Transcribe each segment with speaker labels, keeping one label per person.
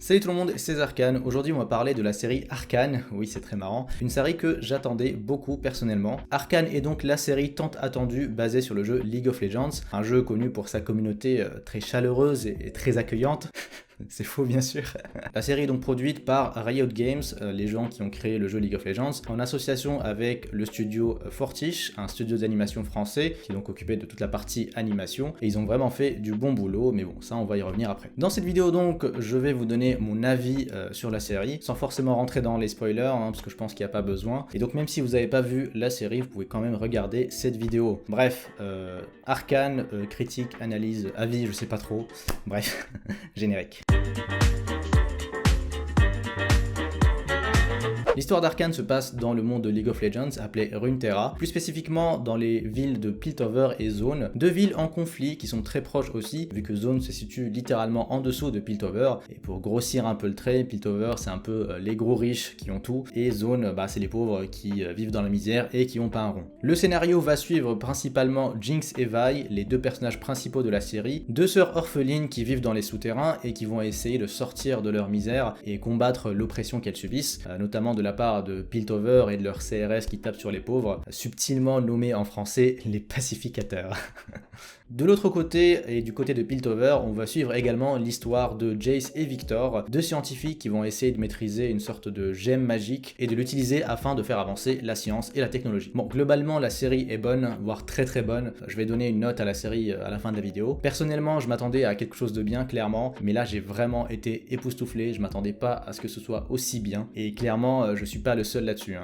Speaker 1: Salut tout le monde, c'est Zarkan. Aujourd'hui on va parler de la série Arcane, oui c'est très marrant, une série que j'attendais beaucoup personnellement. Arcane est donc la série tant attendue basée sur le jeu League of Legends, un jeu connu pour sa communauté très chaleureuse et très accueillante. C'est faux bien sûr. La série est donc produite par Riot Games, les gens qui ont créé le jeu League of Legends, en association avec le studio Fortiche, un studio d'animation français qui est donc occupé de toute la partie animation, et ils ont vraiment fait du bon boulot, mais bon ça on va y revenir après. Dans cette vidéo donc je vais vous donner mon avis sur la série, sans forcément rentrer dans les spoilers, parce que je pense qu'il n'y a pas besoin, et donc même si vous n'avez pas vu la série, vous pouvez quand même regarder cette vidéo. Bref, Arcane, critique, analyse, avis, je sais pas trop, bref, générique. L'histoire d'Arcane se passe dans le monde de League of Legends appelé Runeterra, plus spécifiquement dans les villes de Piltover et Zone, deux villes en conflit qui sont très proches aussi, vu que Zone se situe littéralement en dessous de Piltover, et pour grossir un peu le trait, Piltover c'est un peu les gros riches qui ont tout, et Zone c'est les pauvres qui vivent dans la misère et qui ont pas un rond. Le scénario va suivre principalement Jinx et Vi, les deux personnages principaux de la série, deux sœurs orphelines qui vivent dans les souterrains et qui vont essayer de sortir de leur misère et combattre l'oppression qu'elles subissent, notamment de la part de Piltover et de leur CRS qui tapent sur les pauvres, subtilement nommés en français les pacificateurs. De l'autre côté, et du côté de Piltover, on va suivre également l'histoire de Jace et Victor, deux scientifiques qui vont essayer de maîtriser une sorte de gemme magique et de l'utiliser afin de faire avancer la science et la technologie. Bon, globalement, la série est bonne, voire très très bonne. Je vais donner une note à la série à la fin de la vidéo. Personnellement, je m'attendais à quelque chose de bien, clairement, mais là, j'ai vraiment été époustouflé. Je m'attendais pas à ce que ce soit aussi bien, et clairement, je suis pas le seul là-dessus.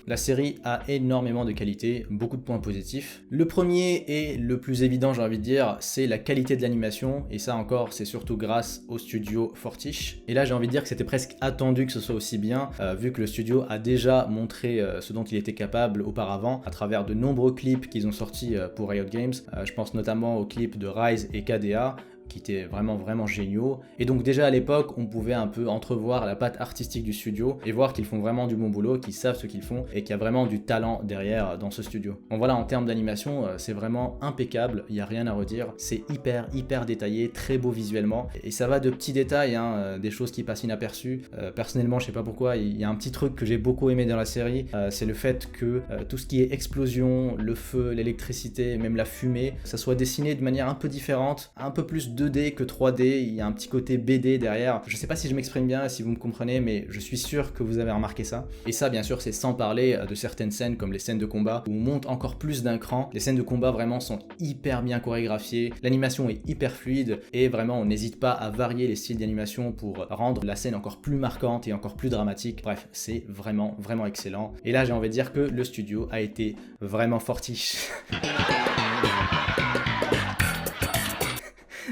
Speaker 1: La série a énormément de qualités, beaucoup de points positifs. Le premier et le plus évident, j'ai envie de dire, c'est la qualité de l'animation, et ça encore c'est surtout grâce au studio Fortiche, et là j'ai envie de dire que c'était presque attendu que ce soit aussi bien, vu que le studio a déjà montré ce dont il était capable auparavant à travers de nombreux clips qu'ils ont sortis pour Riot Games. Je pense notamment aux clips de Rise et KDA qui étaient vraiment géniaux, et donc déjà à l'époque on pouvait un peu entrevoir la patte artistique du studio et voir qu'ils font vraiment du bon boulot, qu'ils savent ce qu'ils font et qu'il y a vraiment du talent derrière dans ce studio. Bon voilà, en termes d'animation c'est vraiment impeccable, il n'y a rien à redire, c'est hyper détaillé, très beau visuellement, et ça va de petits détails, des choses qui passent inaperçues. Personnellement je sais pas pourquoi, il y a un petit truc que j'ai beaucoup aimé dans la série, c'est le fait que tout ce qui est explosion, le feu, l'électricité, même la fumée, ça soit dessiné de manière un peu différente, un peu plus 2D que 3D, il y a un petit côté BD derrière. Je sais pas si je m'exprime bien, si vous me comprenez, mais je suis sûr que vous avez remarqué ça. Et ça, bien sûr, c'est sans parler de certaines scènes comme les scènes de combat où on monte encore plus d'un cran. Les scènes de combat vraiment sont hyper bien chorégraphiées, l'animation est hyper fluide et vraiment on n'hésite pas à varier les styles d'animation pour rendre la scène encore plus marquante et encore plus dramatique. Bref, c'est vraiment excellent. Et là, j'ai envie de dire que le studio a été vraiment fortiche.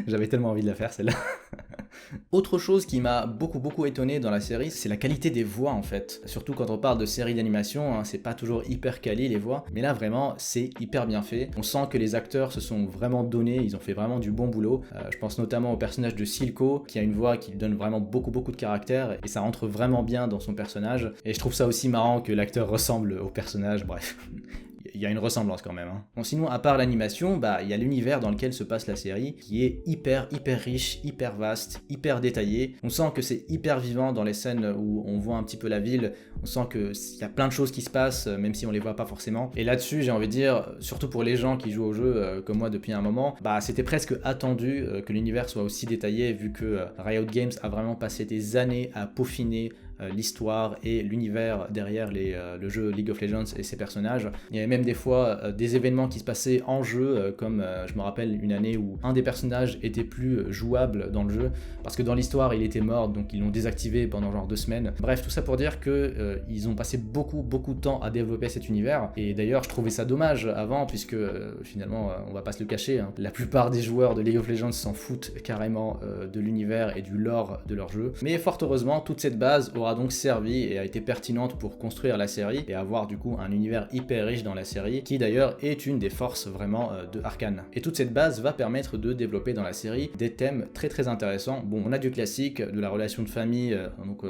Speaker 1: J'avais tellement envie de la faire celle-là. Autre chose qui m'a beaucoup étonné dans la série, c'est la qualité des voix en fait. Surtout quand on parle de séries d'animation, c'est pas toujours hyper quali les voix, mais là vraiment c'est hyper bien fait. On sent que les acteurs se sont vraiment donnés, ils ont fait vraiment du bon boulot. Je pense notamment au personnage de Silco qui a une voix qui lui donne vraiment beaucoup de caractère et ça rentre vraiment bien dans son personnage. Et je trouve ça aussi marrant que l'acteur ressemble au personnage, bref. Il y a une ressemblance quand même. Bon, sinon, à part l'animation, il y a l'univers dans lequel se passe la série qui est hyper riche, hyper vaste, hyper détaillé. On sent que c'est hyper vivant dans les scènes où on voit un petit peu la ville. On sent qu'il y a plein de choses qui se passent, même si on les voit pas forcément. Et là-dessus, j'ai envie de dire, surtout pour les gens qui jouent au jeu comme moi depuis un moment, c'était presque attendu que l'univers soit aussi détaillé, vu que Riot Games a vraiment passé des années à peaufiner l'histoire et l'univers derrière le jeu League of Legends et ses personnages. Il y avait même des fois des événements qui se passaient en jeu, comme je me rappelle une année où un des personnages était plus jouable dans le jeu, parce que dans l'histoire il était mort, donc ils l'ont désactivé pendant genre 2 semaines. Bref, tout ça pour dire que ils ont passé beaucoup de temps à développer cet univers, et d'ailleurs je trouvais ça dommage avant, puisque finalement on va pas se le cacher, la plupart des joueurs de League of Legends s'en foutent carrément de l'univers et du lore de leur jeu. Mais fort heureusement, toute cette base aura donc servi et a été pertinente pour construire la série et avoir du coup un univers hyper riche dans la série, qui d'ailleurs est une des forces vraiment de Arcane. Et toute cette base va permettre de développer dans la série des thèmes très intéressants. Bon, on a du classique, de la relation de famille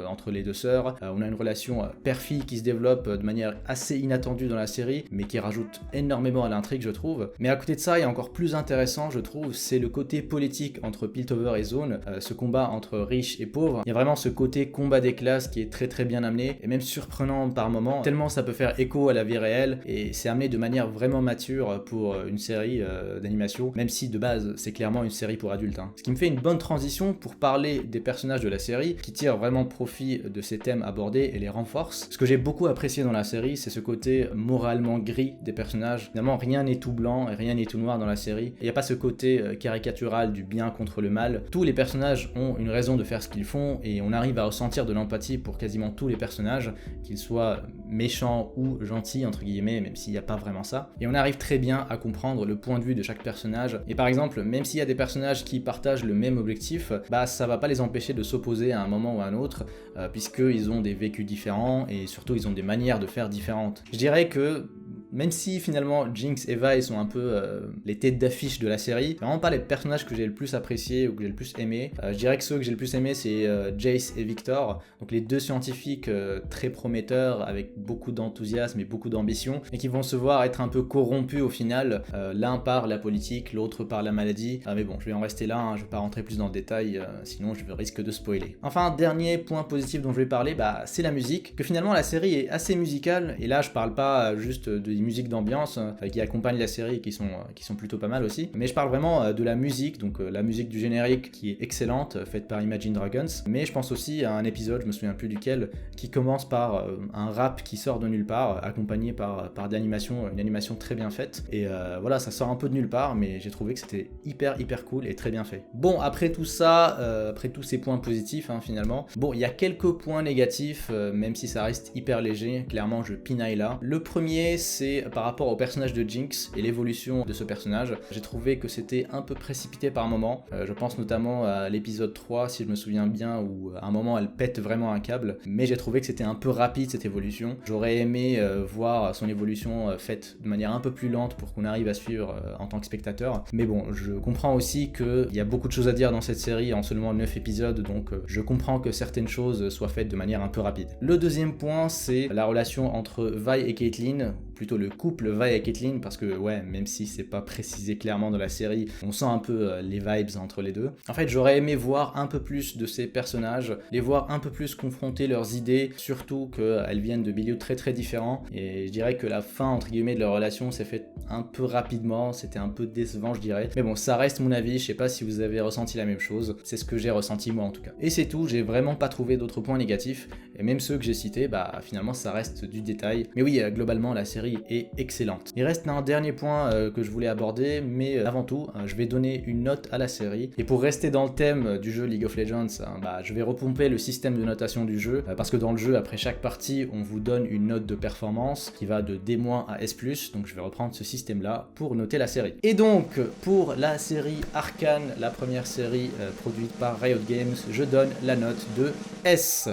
Speaker 1: entre les deux sœurs, on a une relation perfide qui se développe de manière assez inattendue dans la série, mais qui rajoute énormément à l'intrigue, je trouve. Mais à côté de ça, et encore plus intéressant, je trouve, c'est le côté politique entre Piltover et Zone, ce combat entre riches et pauvres. Il y a vraiment ce côté combat des classes qui est très très bien amené, et même surprenant par moments, tellement ça peut faire écho à la vie réelle, et c'est amené de manière vraiment mature pour une série d'animation, même si de base c'est clairement une série pour adultes. Ce qui me fait une bonne transition pour parler des personnages de la série, qui tirent vraiment profit de ces thèmes abordés et les renforcent. Ce que j'ai beaucoup apprécié dans la série, c'est ce côté moralement gris des personnages. Finalement, rien n'est tout blanc et rien n'est tout noir dans la série. Il n'y a pas ce côté caricatural du bien contre le mal. Tous les personnages ont une raison de faire ce qu'ils font et on arrive à ressentir de l'empathie pour quasiment tous les personnages, qu'ils soient méchants ou gentils entre guillemets, même s'il n'y a pas vraiment ça. Et on arrive très bien à comprendre le point de vue de chaque personnage. Et par exemple, même s'il y a des personnages qui partagent le même objectif, bah ça va pas les empêcher de s'opposer à un moment ou à un autre, puisqu'ils ont des vécus différents et surtout ils ont des manières de faire différentes. Je dirais que même si finalement Jinx et Vi sont un peu les têtes d'affiche de la série, c'est vraiment pas les personnages que j'ai le plus apprécié ou que j'ai le plus aimé. Je dirais que ceux que j'ai le plus aimé c'est Jace et Victor, donc les deux scientifiques très prometteurs avec beaucoup d'enthousiasme et beaucoup d'ambition, et qui vont se voir être un peu corrompus au final, l'un par la politique, l'autre par la maladie. Mais bon, je vais en rester là, je vais pas rentrer plus dans le détail, sinon je risque de spoiler. Enfin, dernier point positif dont je vais parler, c'est la musique, que finalement la série est assez musicale, et là je parle pas juste de musique d'ambiance qui accompagnent la série et qui sont plutôt pas mal aussi, mais je parle vraiment de la musique, donc la musique du générique qui est excellente, faite par Imagine Dragons, mais je pense aussi à un épisode, je me souviens plus duquel, qui commence par un rap qui sort de nulle part, accompagné par une animation très bien faite, et voilà, ça sort un peu de nulle part, mais j'ai trouvé que c'était hyper cool et très bien fait. Bon, après tout ça, après tous ces points positifs finalement, bon, il y a quelques points négatifs, même si ça reste hyper léger, clairement je pinaille là. Le premier, c'est par rapport au personnage de Jinx et l'évolution de ce personnage. J'ai trouvé que c'était un peu précipité par moment. Je pense notamment à l'épisode 3, si je me souviens bien, où à un moment elle pète vraiment un câble, mais j'ai trouvé que c'était un peu rapide cette évolution. J'aurais aimé voir son évolution faite de manière un peu plus lente pour qu'on arrive à suivre en tant que spectateur. Mais bon, je comprends aussi qu'il y a beaucoup de choses à dire dans cette série en seulement 9 épisodes, donc je comprends que certaines choses soient faites de manière un peu rapide. Le deuxième point, c'est la relation entre Vi et Caitlyn, plutôt le couple Vi et Caitlyn, parce que ouais, même si c'est pas précisé clairement dans la série, on sent un peu les vibes entre les deux. En fait, j'aurais aimé voir un peu plus de ces personnages, les voir un peu plus confronter leurs idées, surtout qu'elles viennent de milieux très différents, et je dirais que la fin entre guillemets de leur relation s'est faite un peu rapidement, c'était un peu décevant je dirais, mais bon, ça reste mon avis, je sais pas si vous avez ressenti la même chose, c'est ce que j'ai ressenti moi en tout cas. Et c'est tout, j'ai vraiment pas trouvé d'autres points négatifs, et même ceux que j'ai cités, finalement ça reste du détail, mais oui, globalement la série est excellente. Il reste un dernier point que je voulais aborder, mais avant tout, je vais donner une note à la série. Et pour rester dans le thème du jeu League of Legends, je vais repomper le système de notation du jeu, parce que dans le jeu, après chaque partie, on vous donne une note de performance qui va de D- à S+, donc je vais reprendre ce système-là pour noter la série. Et donc, pour la série Arcane, la première série produite par Riot Games, je donne la note de S.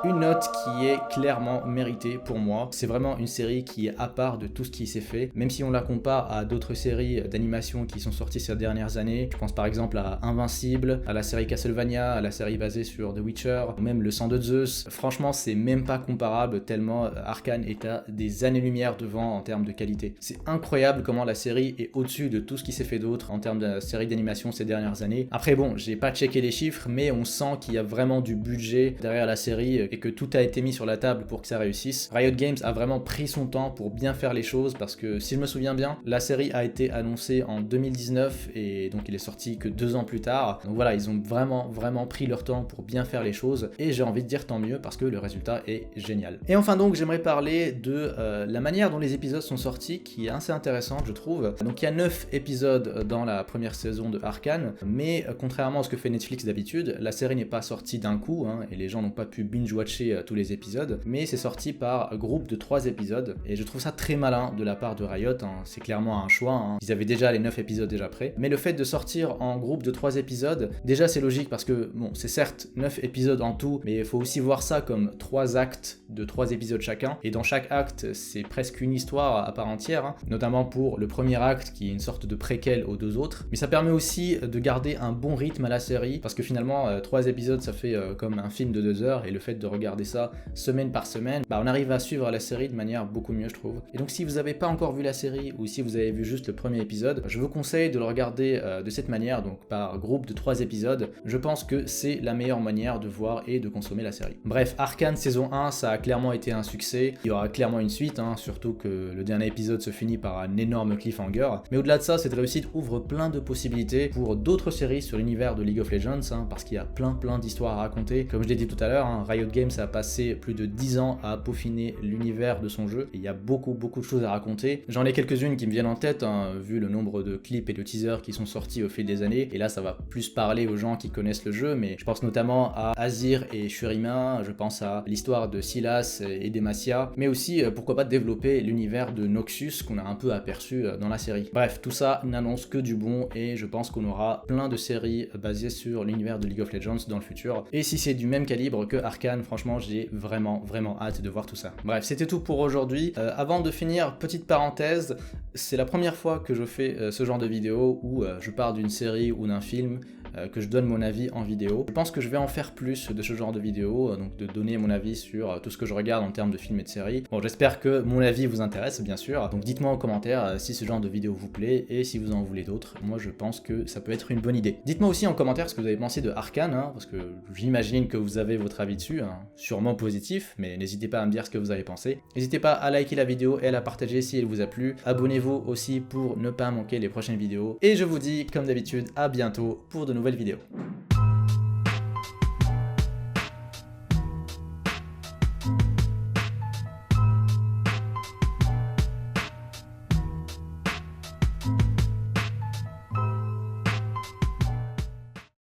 Speaker 1: Une note qui est clairement méritée pour moi. C'est vraiment une série qui est à part de tout ce qui s'est fait. Même si on la compare à d'autres séries d'animation qui sont sorties ces dernières années, je pense par exemple à Invincible, à la série Castlevania, à la série basée sur The Witcher, ou même le sang de Zeus. Franchement, c'est même pas comparable tellement Arcane est à des années-lumière devant en termes de qualité. C'est incroyable comment la série est au-dessus de tout ce qui s'est fait d'autre en termes de série d'animation ces dernières années. Après bon, j'ai pas checké les chiffres, mais on sent qu'il y a vraiment du budget derrière la série et que tout a été mis sur la table pour que ça réussisse. Riot Games a vraiment pris son temps pour bien faire les choses parce que si je me souviens bien, la série a été annoncée en 2019 et donc il est sorti que 2 ans plus tard. Donc voilà, ils ont vraiment pris leur temps pour bien faire les choses et j'ai envie de dire tant mieux parce que le résultat est génial. Et enfin donc j'aimerais parler de la manière dont les épisodes sont sortis qui est assez intéressante je trouve. Donc il y a 9 épisodes dans la première saison de Arcane, mais contrairement à ce que fait Netflix d'habitude, la série n'est pas sortie d'un coup et les gens n'ont pas pu binge-watcher tous les épisodes, mais c'est sorti par groupe de 3 épisodes et je trouve ça très malin de la part de Riot, c'est clairement un choix, ils avaient déjà les 9 épisodes déjà prêts, mais le fait de sortir en groupe de 3 épisodes, déjà c'est logique parce que bon, c'est certes 9 épisodes en tout, mais il faut aussi voir ça comme 3 actes de 3 épisodes chacun, et dans chaque acte c'est presque une histoire à part entière, notamment pour le premier acte qui est une sorte de préquel aux 2 autres, mais ça permet aussi de garder un bon rythme à la série, parce que finalement 3 épisodes ça fait comme un film de 2 heures, et le fait de regarder ça semaine par semaine, on arrive à suivre la série de manière beaucoup mieux, je trouve. Et donc si vous n'avez pas encore vu la série, ou si vous avez vu juste le premier épisode, je vous conseille de le regarder de cette manière, donc par groupe de 3 épisodes. Je pense que c'est la meilleure manière de voir et de consommer la série. Bref, Arcane saison 1, ça a clairement été un succès. Il y aura clairement une suite, surtout que le dernier épisode se finit par un énorme cliffhanger. Mais au-delà de ça, cette réussite ouvre plein de possibilités pour d'autres séries sur l'univers de League of Legends, parce qu'il y a plein d'histoires à raconter. Comme je l'ai dit tout à l'heure, Riot Games a passé plus de 10 ans à peaufiner l'univers de son jeu. Et il y a beaucoup de choses à raconter. J'en ai quelques-unes qui me viennent en tête, vu le nombre de clips et de teasers qui sont sortis au fil des années. Et là, ça va plus parler aux gens qui connaissent le jeu, mais je pense notamment à Azir et Shurima, je pense à l'histoire de Sylas et Demacia, mais aussi, pourquoi pas, développer l'univers de Noxus qu'on a un peu aperçu dans la série. Bref, tout ça n'annonce que du bon et je pense qu'on aura plein de séries basées sur l'univers de League of Legends dans le futur. Et si c'est du même calibre que Arcane, franchement, j'ai vraiment hâte de voir tout ça. Bref, c'était tout pour aujourd'hui. Avant de finir, petite parenthèse, c'est la première fois que je fais ce genre de vidéo où je parle d'une série ou d'un film, que je donne mon avis en vidéo. Je pense que je vais en faire plus de ce genre de vidéos, donc de donner mon avis sur tout ce que je regarde en termes de films et de séries. Bon, j'espère que mon avis vous intéresse, bien sûr, donc dites-moi en commentaire si ce genre de vidéo vous plaît et si vous en voulez d'autres. Moi, je pense que ça peut être une bonne idée. Dites-moi aussi en commentaire ce que vous avez pensé de Arcane, parce que j'imagine que vous avez votre avis dessus, sûrement positif, mais n'hésitez pas à me dire ce que vous avez pensé. N'hésitez pas à liker la vidéo et à la partager si elle vous a plu. Abonnez-vous aussi pour ne pas manquer les prochaines vidéos. Et je vous dis, comme d'habitude, à bientôt pour de nouvelles vidéos.